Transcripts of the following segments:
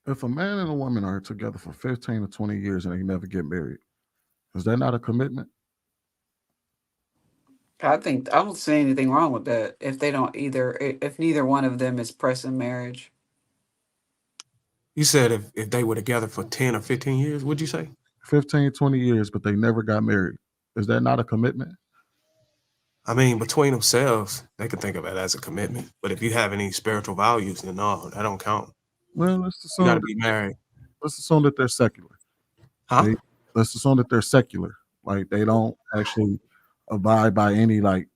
If a man and a woman are together for 15 to 20 years and they never get married, is that not a commitment? I think I don't see anything wrong with that if they don't either if neither one of them is pressing marriage. You said if they were together for 10 or 15 years, what'd you say? 15, 20 years, but they never got married. Is that not a commitment? I mean, between themselves, they could think of it as a commitment. But if you have any spiritual values, then no, that don't count. Well, You got to be married. let's assume that they're secular. Huh? Let's assume that they're secular. Like they don't actually abide by any like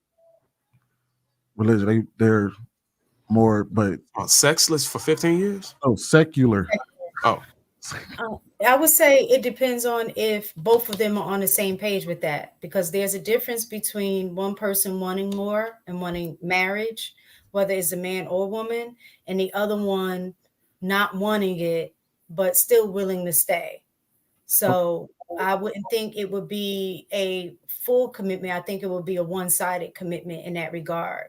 religion. They're more, but Sexless for 15 years? oh, secular. Oh. I would say it depends on if both of them are on the same page with that, because there's a difference between one person wanting more and wanting marriage, whether it's a man or woman, and the other one not wanting it, but still willing to stay. So I wouldn't think it would be a full commitment. I think it would be a one-sided commitment in that regard.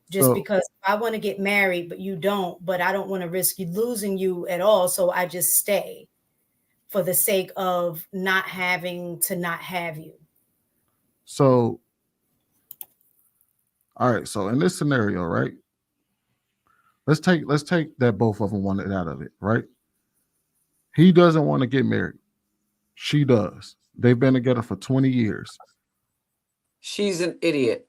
Just because I want to get married, but you don't, but I don't want to risk losing you at all. So I just stay for the sake of not having to not have you. So, all right. So in this scenario, right? Let's take that both of them wanted out of it, right? He doesn't want to get married. She does. They've been together for 20 years. She's an idiot.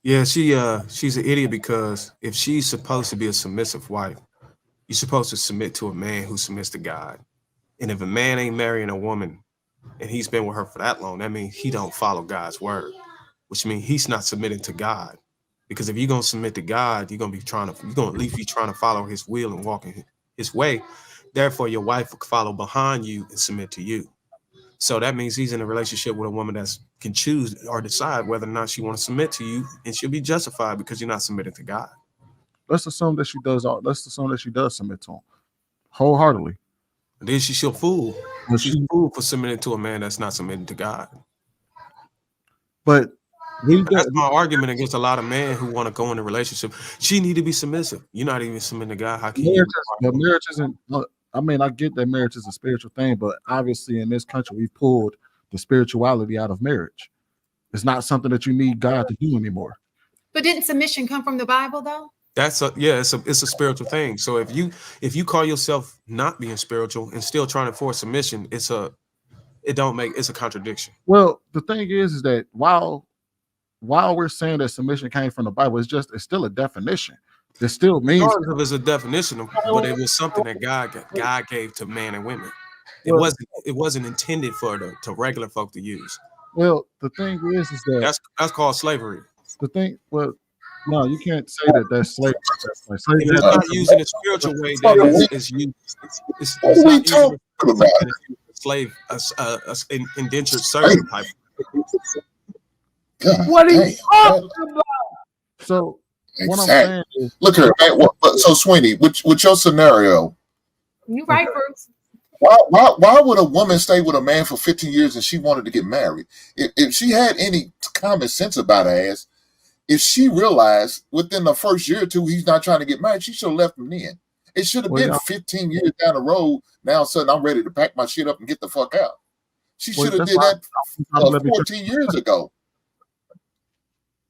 Yeah, she's an idiot because if she's supposed to be a submissive wife, you're supposed to submit to a man who submits to God. And if a man ain't marrying a woman and he's been with her for that long, that means he don't follow God's word, which means he's not submitting to God. Because if you're gonna submit to God, you're gonna at least be trying to follow his will and walk in his way. Therefore, your wife will follow behind you and submit to you. So that means he's in a relationship with a woman that can choose or decide whether or not she want to submit to you, and she'll be justified because you're not submitting to God. Let's assume that she does submit to him wholeheartedly. And then she's a fool. She's a fool for submitting to a man that's not submitting to God. But that's my argument against a lot of men who want to go in a relationship. She need to be submissive. You're not even submitting to God. How can you? Marriage isn't. I mean, I get that marriage is a spiritual thing, but obviously in this country, we pulled the spirituality out of marriage. It's not something that you need God to do anymore. But didn't submission come from the Bible, though? It's a spiritual thing. So if you call yourself not being spiritual and still trying to force submission, it's a contradiction. Well, the thing is that while we're saying that submission came from the Bible, it's still a definition. It still means it's a definition, but it was something that God gave to man and women. It wasn't intended for to regular folk to use. Well, the thing is that that's called slavery. The thing, well, no, you can't say that that's slavery. Slavery is not used in a spiritual way. That is used. It's not used about slave, indentured servant type. What are you talking about? So what I'm saying is, look here, man. So Sweeney, with your scenario, you right, Bruce. Why would a woman stay with a man for 15 years and she wanted to get married? If she had any common sense about her ass, if she realized within the first year or two he's not trying to get married, she should have left him then. It should have been 15 years down the road. Now all of a sudden I'm ready to pack my shit up and get the fuck out. She should have did that 14 years ago.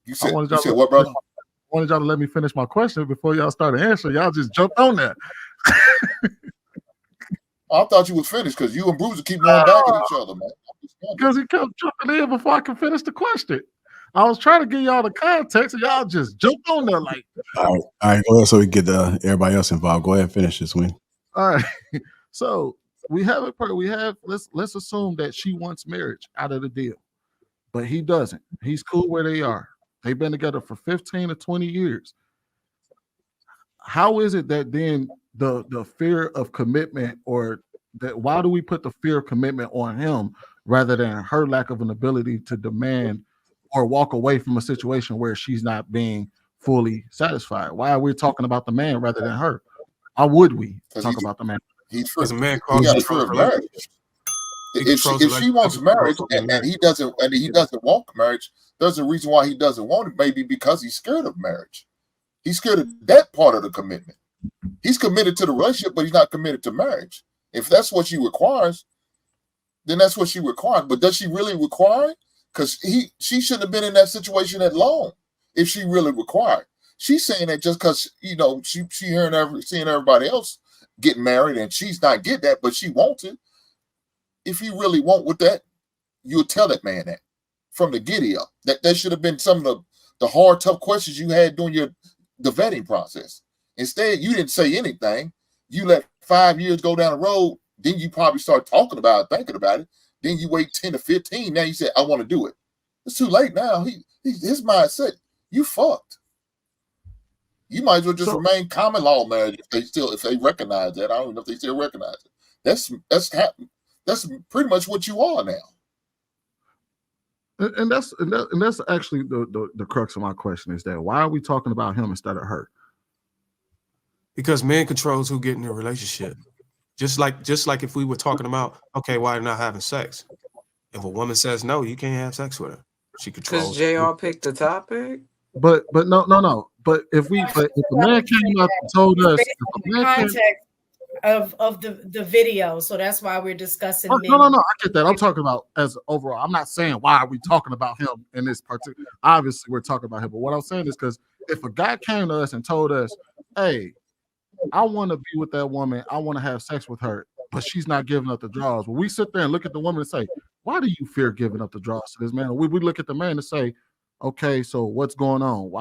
You said what, brother? I wanted y'all to let me finish my question before y'all started answering. Y'all just jumped on that. I thought you was finished because you and Bruiser keep going back at each other, man. Because he kept jumping in before I could finish the question. I was trying to give y'all the context, and y'all just jumped on there like. All right, go ahead so we get everybody else involved. Go ahead and finish this one. All right, so we have it. Let's assume that she wants marriage out of the deal, but he doesn't. He's cool where they are. They've been together for 15 to 20 years. How is it that then the fear of commitment, or that why do we put the fear of commitment on him rather than her lack of an ability to demand or walk away from a situation where she's not being fully satisfied? Why are we talking about the man rather than her? Why would we talk about the man? Because a man for marriage. If she wants marriage and he doesn't want marriage, there's a reason why he doesn't want it. Maybe because he's scared of marriage. He's scared of that part of the commitment. He's committed to the relationship, but he's not committed to marriage. If that's what she requires, then that's what she requires. But does she really require it? Because she shouldn't have been in that situation that long if she really required. She's saying that just because, you know, she seeing everybody else get married and she's not getting that, but she wants it. If you really want with that, you'll tell that man that from the giddy up. That should have been some of the hard, tough questions you had during the vetting process. Instead, you didn't say anything. You let 5 years go down the road. Then you probably start talking about it, thinking about it. Then you wait 10 to 15. Now you say, I want to do it. It's too late now. His mindset, you fucked. You might as well just remain common law marriage if they recognize that. I don't know if they still recognize it. That's pretty much what you are now. And that's actually the crux of my question is that why are we talking about him instead of her? Because man controls who get in a relationship. Just like if we were talking about, okay, why not having sex? If a woman says no, you can't have sex with her. She controls. Because JR picked the topic. But no. But if a man came up and told us, of the video, so that's why we're discussing. No, I get that. I'm talking about as overall. I'm not saying why are we talking about him in this particular. Obviously, we're talking about him, but what I'm saying is because if a guy came to us and told us, "Hey, I want to be with that woman. I want to have sex with her, but she's not giving up the draws." Well, we sit there and look at the woman and say, "Why do you fear giving up the draws to this man?" We look at the man and say, "Okay, so what's going on?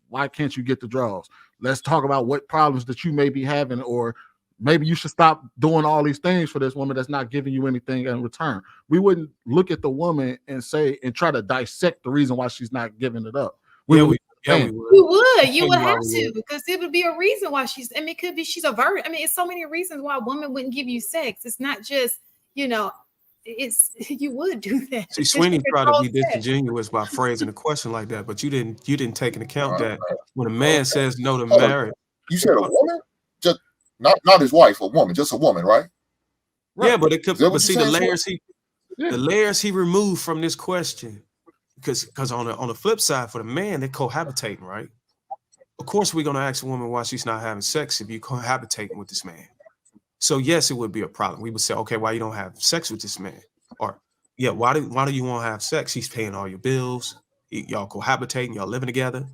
Why can't you get the draws? Let's talk about what problems that you may be having, or maybe you should stop doing all these things for this woman that's not giving you anything in return." We wouldn't look at the woman and say and try to dissect the reason why she's not giving it up. We would. You would have to, because it would be a reason why she's. I mean, it could be she's a virgin. I mean, it's so many reasons why a woman wouldn't give you sex. It's not just, you know, it's you would do that. See, Sweeney tried to be disingenuous by phrasing a question like that, but you didn't take into account that when a man says no to marriage. You said a woman, just not his wife, a woman, just a woman, right? Yeah, but it could. But see the layers he removed from this question. Because on the flip side, for the man, they're cohabitating, right? Of course, we're gonna ask a woman why she's not having sex if you're cohabitating with this man. So yes, it would be a problem. We would say, okay, why you don't have sex with this man? Or yeah, why do you want to have sex? He's paying all your bills. Y'all cohabitating, y'all living together.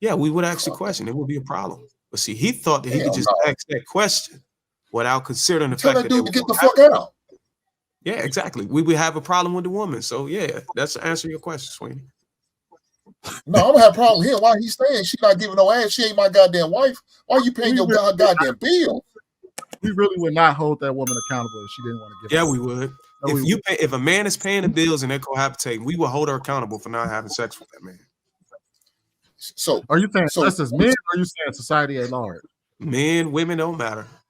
Yeah, we would ask the question. It would be a problem. But see, he thought that he could just ask that question without considering the fact that dude to get the fuck out. Yeah, exactly. We would have a problem with the woman. So yeah, that's the answer to your question, Sweeney. No, I don't have a problem here. Why he's saying she's not giving no ass? She ain't my goddamn wife. Why are you paying your goddamn bill? We really would not hold that woman accountable if she didn't want to give. Yeah, we would. If a man is paying the bills and they're cohabitating, we will hold her accountable for not having sex with that man. So are you saying us as men, or are you saying society at large? Men, women don't matter.